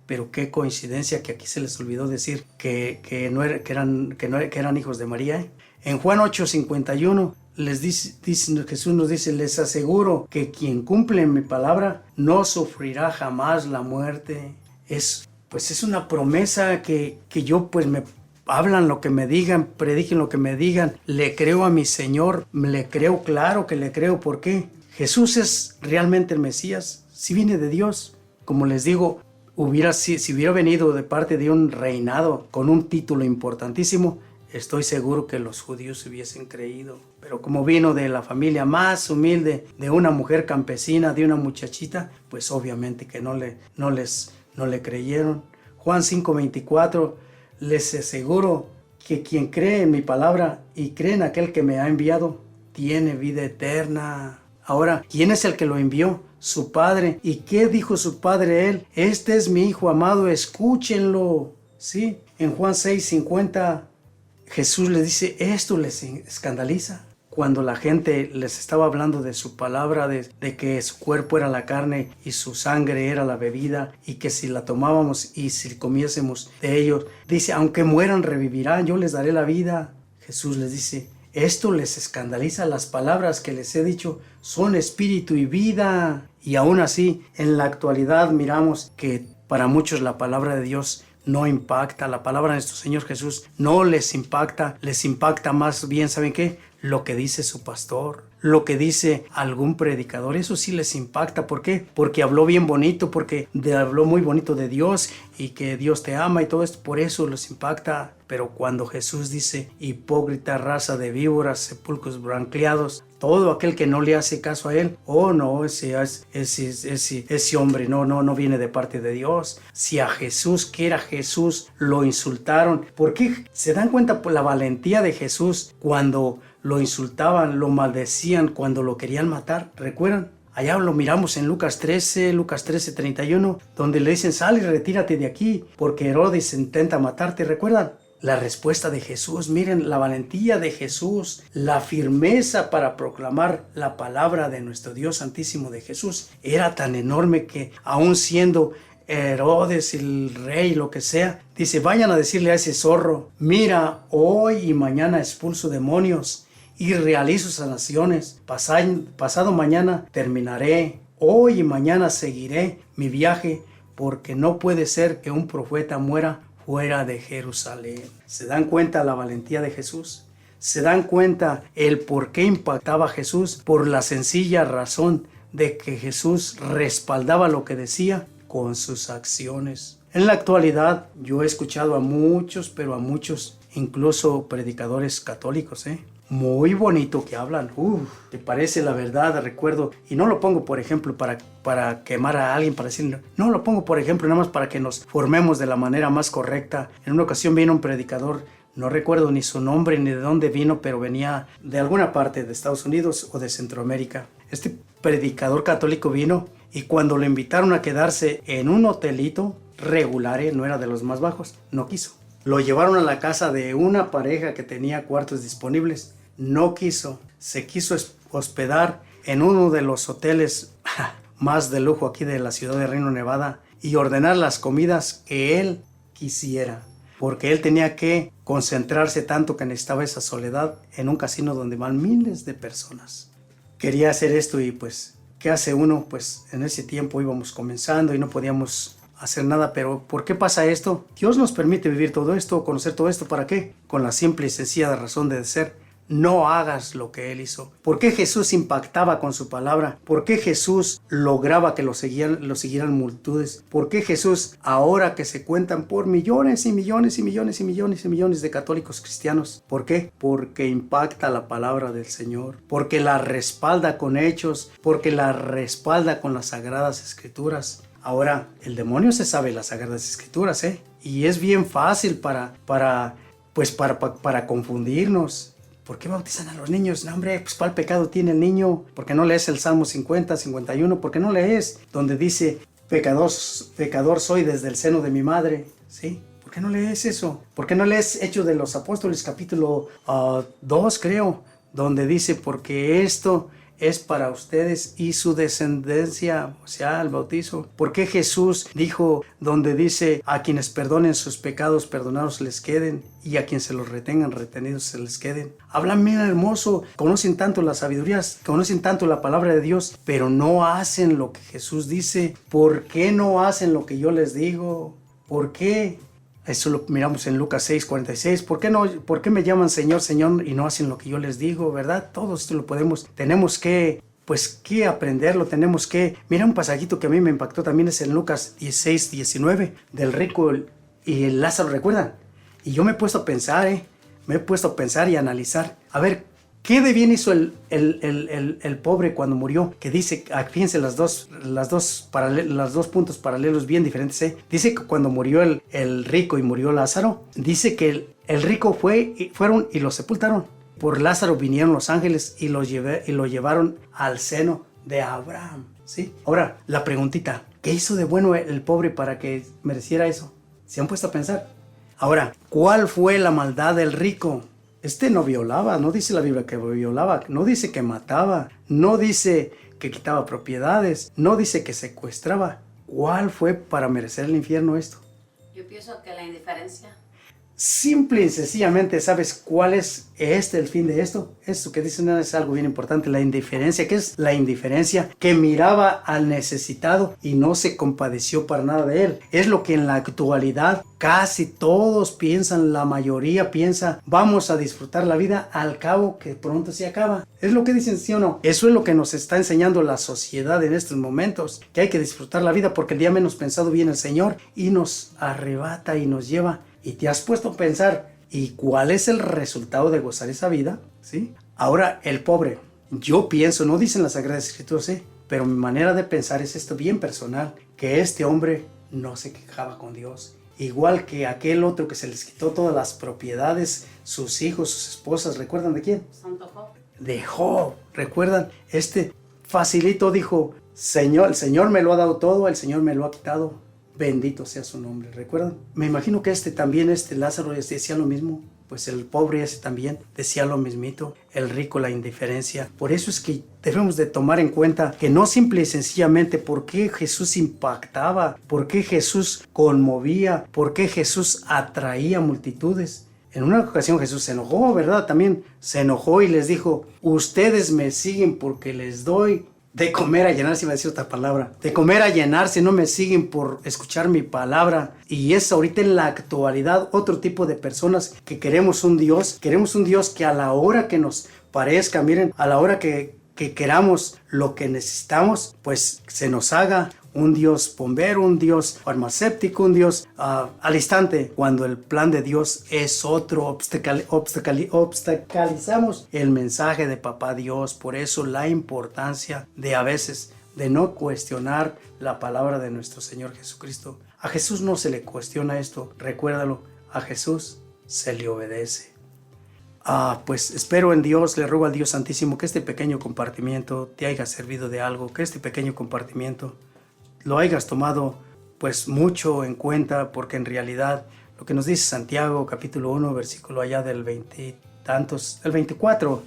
Pero qué coincidencia que aquí se les olvidó decir que eran hijos de María, En Juan 8:51 Jesús nos dice, les aseguro que quien cumple mi palabra no sufrirá jamás la muerte. Es una promesa que yo pues me hablan lo que me digan, prediquen lo que me digan, le creo a mi Señor, le creo, claro que le creo. ¿Por qué? Jesús es realmente el Mesías, si viene de Dios. Como les digo, si hubiera venido de parte de un reinado con un título importantísimo, estoy seguro que los judíos hubiesen creído. Pero como vino de la familia más humilde, de una mujer campesina, de una muchachita, pues obviamente que no le creyeron. Juan 5:24, les aseguro que quien cree en mi palabra y cree en aquel que me ha enviado, tiene vida eterna. Ahora, ¿quién es el que lo envió? Su padre. ¿Y qué dijo su padre a él? Este es mi hijo amado, escúchenlo. Sí, en Juan 6:50, Jesús les dice, ¿esto les escandaliza? cuando la gente les estaba hablando de su palabra, de que su cuerpo era la carne y su sangre era la bebida, y que si la tomábamos y si comiésemos de ellos, dice, aunque mueran revivirán, yo les daré la vida. Jesús les dice, esto les escandaliza, las palabras que les he dicho son espíritu y vida. Y aún así, en la actualidad miramos que para muchos la palabra de Dios no impacta, la palabra de nuestro Señor Jesús no les impacta más bien, ¿saben qué? Lo que dice su pastor, lo que dice algún predicador, eso sí les impacta. ¿Por qué? Porque habló bien bonito, porque habló muy bonito de Dios y que Dios te ama y todo esto, por eso les impacta. Pero cuando Jesús dice, hipócrita raza de víboras, sepulcros branqueados, todo aquel que no le hace caso a él, oh no, ese hombre no viene de parte de Dios. Si a Jesús, que era Jesús, lo insultaron, ¿por qué? ¿Se dan cuenta por la valentía de Jesús cuando lo insultaban, lo maldecían, cuando lo querían matar? ¿Recuerdan? Allá lo miramos en Lucas 13:31, donde le dicen, sal y retírate de aquí, porque Herodes intenta matarte. ¿Recuerdan? La respuesta de Jesús, miren la valentía de Jesús, la firmeza para proclamar la palabra de nuestro Dios Santísimo de Jesús era tan enorme que aún siendo Herodes, el rey, lo que sea, dice, vayan a decirle a ese zorro, mira, hoy y mañana expulso demonios y realizo sanaciones, pasado mañana terminaré, hoy y mañana seguiré mi viaje, porque no puede ser que un profeta muera fuera de Jerusalén. ¿Se dan cuenta la valentía de Jesús? ¿Se dan cuenta el por qué impactaba a Jesús? Por la sencilla razón de que Jesús respaldaba lo que decía con sus acciones. En la actualidad yo he escuchado a muchos, incluso predicadores católicos, muy bonito que hablan, te parece la verdad, recuerdo, y no lo pongo por ejemplo para quemar a alguien, para decir, no lo pongo por ejemplo nada más para que nos formemos de la manera más correcta. En una ocasión vino un predicador, no recuerdo ni su nombre ni de dónde vino, pero venía de alguna parte de Estados Unidos o de Centroamérica. Este predicador católico vino y cuando lo invitaron a quedarse en un hotelito regular, no era de los más bajos, no quiso. Lo llevaron a la casa de una pareja que tenía cuartos disponibles. No quiso, se quiso hospedar en uno de los hoteles más de lujo aquí de la ciudad de Reno, Nevada, y ordenar las comidas que él quisiera, porque él tenía que concentrarse tanto que necesitaba esa soledad en un casino donde van miles de personas. Quería hacer esto y pues, ¿qué hace uno? Pues en ese tiempo íbamos comenzando y no podíamos hacer nada, pero ¿por qué pasa esto? Dios nos permite vivir todo esto, conocer todo esto, ¿para qué? Con la simple y sencilla razón de ser, no hagas lo que Él hizo. ¿Por qué Jesús impactaba con su palabra? ¿Por qué Jesús lograba que lo siguieran multitudes? ¿Por qué Jesús, ahora que se cuentan por millones y millones y millones y millones y millones de católicos cristianos? ¿Por qué? Porque impacta la palabra del Señor, porque la respalda con hechos, porque la respalda con las Sagradas Escrituras. Ahora, el demonio se sabe las Sagradas Escrituras, y es bien fácil para confundirnos. ¿Por qué bautizan a los niños? No, hombre, pues ¿cuál pecado tiene el niño? ¿Por qué no lees el Salmo 50, 51? ¿Por qué no lees donde dice, pecador soy desde el seno de mi madre? ¿Sí? ¿Por qué no lees eso? ¿Por qué no lees Hechos de los Apóstoles, capítulo 2, creo? Donde dice, porque esto es para ustedes y su descendencia, o sea, el bautizo. ¿Por qué Jesús dijo, donde dice, a quienes perdonen sus pecados, perdonados les queden, y a quienes se los retengan, retenidos se les queden? Hablan bien hermoso, conocen tanto las sabidurías, conocen tanto la palabra de Dios, pero no hacen lo que Jesús dice. ¿Por qué no hacen lo que yo les digo? ¿Por qué? Eso lo miramos en Lucas 6:46. ¿Por qué me llaman Señor, Señor y no hacen lo que yo les digo? ¿Verdad? Todo esto lo tenemos que aprenderlo, tenemos que... Mira un pasajito que a mí me impactó también, es en Lucas 16:19, del rico y el Lázaro, ¿recuerdan? Y yo me he puesto a pensar, y a analizar. A ver, ¿qué de bien hizo el pobre cuando murió? Que dice, fíjense los dos puntos paralelos bien diferentes. Dice que cuando murió el rico y murió Lázaro, dice que el rico fueron y lo sepultaron. Por Lázaro vinieron los ángeles y lo llevaron al seno de Abraham. ¿Sí? Ahora, la preguntita, ¿qué hizo de bueno el pobre para que mereciera eso? ¿Se han puesto a pensar? Ahora, ¿cuál fue la maldad del rico? Este no violaba, no dice la Biblia que violaba, no dice que mataba, no dice que quitaba propiedades, no dice que secuestraba. ¿Cuál fue para merecer el infierno esto? Yo pienso que la indiferencia. Simple y sencillamente, ¿sabes cuál es el fin de esto? Esto que dicen es algo bien importante, la indiferencia. ¿Qué es la indiferencia? Que miraba al necesitado y no se compadeció para nada de él. Es lo que en la actualidad casi todos piensan, la mayoría piensa, vamos a disfrutar la vida al cabo que pronto se acaba. Es lo que dicen, ¿sí o no? Eso es lo que nos está enseñando la sociedad en estos momentos, que hay que disfrutar la vida porque el día menos pensado viene el Señor y nos arrebata y nos lleva. Y te has puesto a pensar, ¿y cuál es el resultado de gozar esa vida? ¿Sí? Ahora, el pobre, yo pienso, no dicen las Sagradas Escrituras, pero mi manera de pensar es esto bien personal, que este hombre no se quejaba con Dios. Igual que aquel otro que se les quitó todas las propiedades, sus hijos, sus esposas, ¿recuerdan de quién? Santo Job. De Job, ¿recuerdan? Este facilito dijo, Señor, el Señor me lo ha dado todo, el Señor me lo ha quitado. Bendito sea su nombre, ¿recuerdan? Me imagino que también Lázaro decía lo mismo, pues el pobre ese también decía lo mismito, el rico la indiferencia. Por eso es que debemos de tomar en cuenta que no simple y sencillamente por qué Jesús impactaba, por qué Jesús conmovía, por qué Jesús atraía multitudes. En una ocasión Jesús se enojó, ¿verdad? También se enojó y les dijo, ustedes me siguen porque les doy de comer a llenarse, iba a decir otra palabra, de comer a llenarse, no me siguen por escuchar mi palabra. Y es ahorita en la actualidad otro tipo de personas que queremos un Dios que a la hora que nos parezca, miren, a la hora que queramos lo que necesitamos, pues se nos haga un Dios bombero, un Dios farmacéutico, un Dios al instante, cuando el plan de Dios es otro. Obstaculizamos el mensaje de Papá Dios. Por eso la importancia de a veces de no cuestionar la palabra de nuestro Señor Jesucristo. A Jesús no se le cuestiona esto, recuérdalo, a Jesús se le obedece. Pues espero en Dios, le ruego al Dios Santísimo que este pequeño compartimiento te haya servido de algo, que este pequeño compartimiento lo hayas tomado pues mucho en cuenta, porque en realidad lo que nos dice Santiago capítulo 1 versículo allá del 24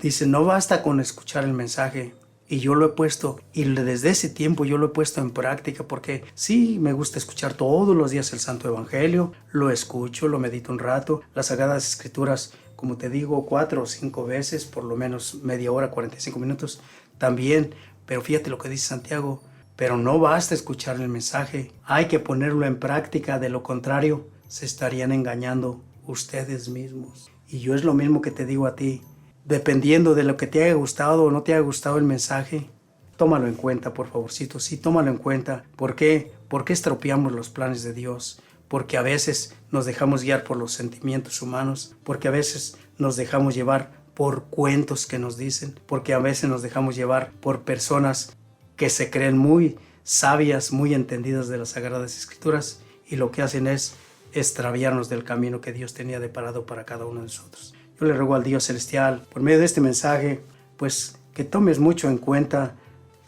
dice, no basta con escuchar el mensaje. Y yo lo he puesto, y desde ese tiempo yo lo he puesto en práctica, porque sí, me gusta escuchar todos los días el Santo Evangelio, lo escucho, lo medito un rato, las Sagradas Escrituras, como te digo, 4 o 5 veces, por lo menos media hora, 45 minutos también. Pero fíjate lo que dice Santiago, pero no basta escuchar el mensaje, hay que ponerlo en práctica, de lo contrario se estarían engañando ustedes mismos. Y yo es lo mismo que te digo a ti, dependiendo de lo que te haya gustado o no te haya gustado el mensaje, tómalo en cuenta, por favorcito, sí, tómalo en cuenta. ¿Por qué? Porque estropeamos los planes de Dios, porque a veces nos dejamos guiar por los sentimientos humanos, porque a veces nos dejamos llevar por cuentos que nos dicen, porque a veces nos dejamos llevar por personas que se creen muy sabias, muy entendidas de las Sagradas Escrituras, y lo que hacen es extraviarnos del camino que Dios tenía deparado para cada uno de nosotros. Yo le ruego al Dios Celestial, por medio de este mensaje, pues que tomes mucho en cuenta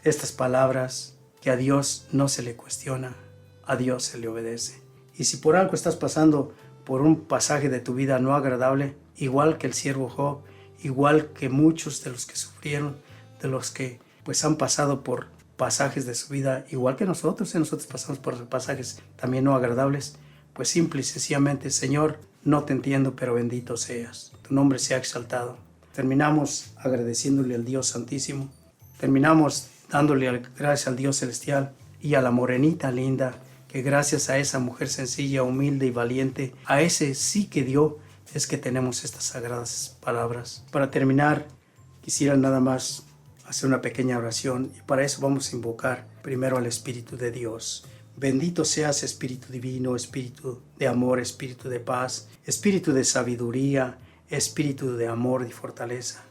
estas palabras, que a Dios no se le cuestiona, a Dios se le obedece. Y si por algo estás pasando por un pasaje de tu vida no agradable, igual que el siervo Job, igual que muchos de los que sufrieron, de los que pues han pasado por pasajes de su vida, igual que nosotros pasamos por pasajes también no agradables, pues simple y sencillamente, Señor, no te entiendo, pero bendito seas. Tu nombre sea exaltado. Terminamos agradeciéndole al Dios Santísimo. Terminamos dándole gracias al Dios Celestial y a la morenita linda, que gracias a esa mujer sencilla, humilde y valiente, a ese sí que dio, es que tenemos estas sagradas palabras. Para terminar, quisiera nada más hacer una pequeña oración, y para eso vamos a invocar primero al Espíritu de Dios. Bendito seas, Espíritu Divino, Espíritu de amor, Espíritu de paz, Espíritu de sabiduría, Espíritu de amor y fortaleza.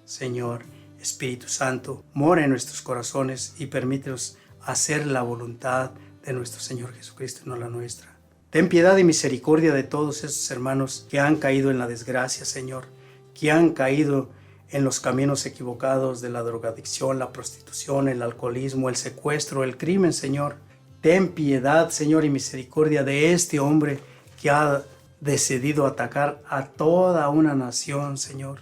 Señor, Espíritu Santo, mora en nuestros corazones y permítenos hacer la voluntad de nuestro Señor Jesucristo y no la nuestra. Ten piedad y misericordia de todos esos hermanos que han caído en la desgracia, Señor, que han caído en los caminos equivocados de la drogadicción, la prostitución, el alcoholismo, el secuestro, el crimen, Señor. Ten piedad, Señor, y misericordia de este hombre que ha decidido atacar a toda una nación, Señor,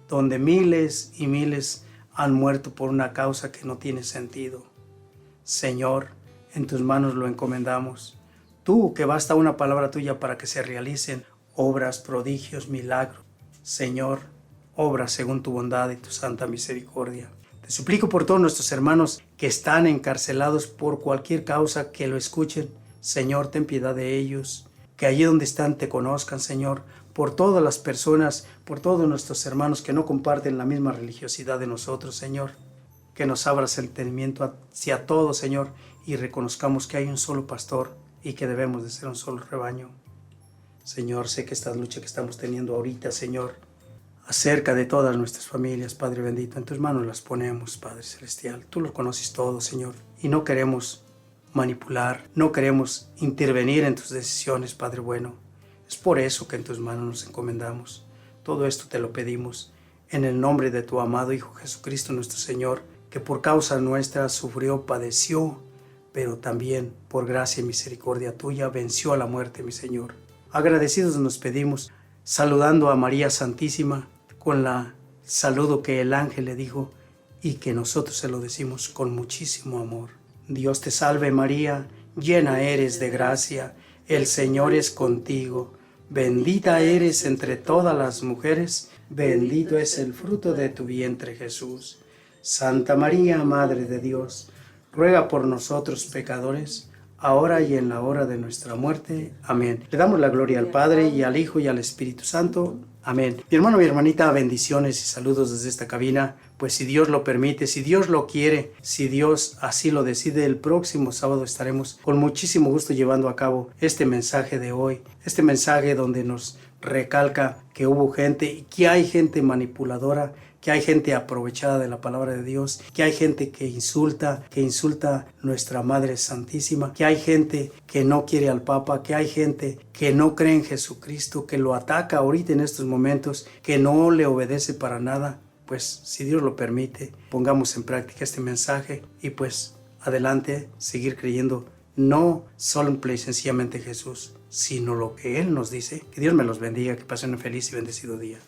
donde miles y miles han muerto por una causa que no tiene sentido. Señor, en tus manos lo encomendamos. Tú, que basta una palabra tuya para que se realicen obras, prodigios, milagros. Señor, obra según tu bondad y tu santa misericordia. Te suplico por todos nuestros hermanos que están encarcelados por cualquier causa, que lo escuchen. Señor, ten piedad de ellos. Que allí donde están te conozcan, Señor. Por todas las personas, por todos nuestros hermanos que no comparten la misma religiosidad de nosotros, Señor. Que nos abras el entendimiento hacia todos, Señor, y reconozcamos que hay un solo pastor y que debemos de ser un solo rebaño. Señor, sé que esta lucha que estamos teniendo ahorita, Señor, acerca de todas nuestras familias, Padre bendito, en tus manos las ponemos, Padre celestial. Tú lo conoces todo, Señor, y no queremos manipular, no queremos intervenir en tus decisiones, Padre bueno. Es por eso que en tus manos nos encomendamos. Todo esto te lo pedimos en el nombre de tu amado Hijo Jesucristo, nuestro Señor, que por causa nuestra sufrió, padeció, pero también por gracia y misericordia tuya venció a la muerte, mi Señor. Agradecidos nos pedimos, saludando a María Santísima con el saludo que el ángel le dijo y que nosotros se lo decimos con muchísimo amor. Dios te salve María, llena eres de gracia, el Señor es contigo. Bendita eres entre todas las mujeres, bendito es el fruto de tu vientre Jesús. Santa María, Madre de Dios, ruega por nosotros pecadores, ahora y en la hora de nuestra muerte. Amén. Le damos la gloria al Padre, y al Hijo, y al Espíritu Santo. Amén. Mi hermano, mi hermanita, bendiciones y saludos desde esta cabina. Pues si Dios lo permite, si Dios lo quiere, si Dios así lo decide, el próximo sábado estaremos con muchísimo gusto llevando a cabo este mensaje de hoy. Este mensaje donde nos recalca que hubo gente y que hay gente manipuladora, que hay gente aprovechada de la palabra de Dios, que hay gente que insulta nuestra Madre Santísima, que hay gente que no quiere al Papa, que hay gente que no cree en Jesucristo, que lo ataca ahorita en estos momentos, que no le obedece para nada. Pues si Dios lo permite, pongamos en práctica este mensaje y pues adelante, seguir creyendo no simple y sencillamente Jesús, sino lo que Él nos dice. Que Dios me los bendiga, que pasen un feliz y bendecido día.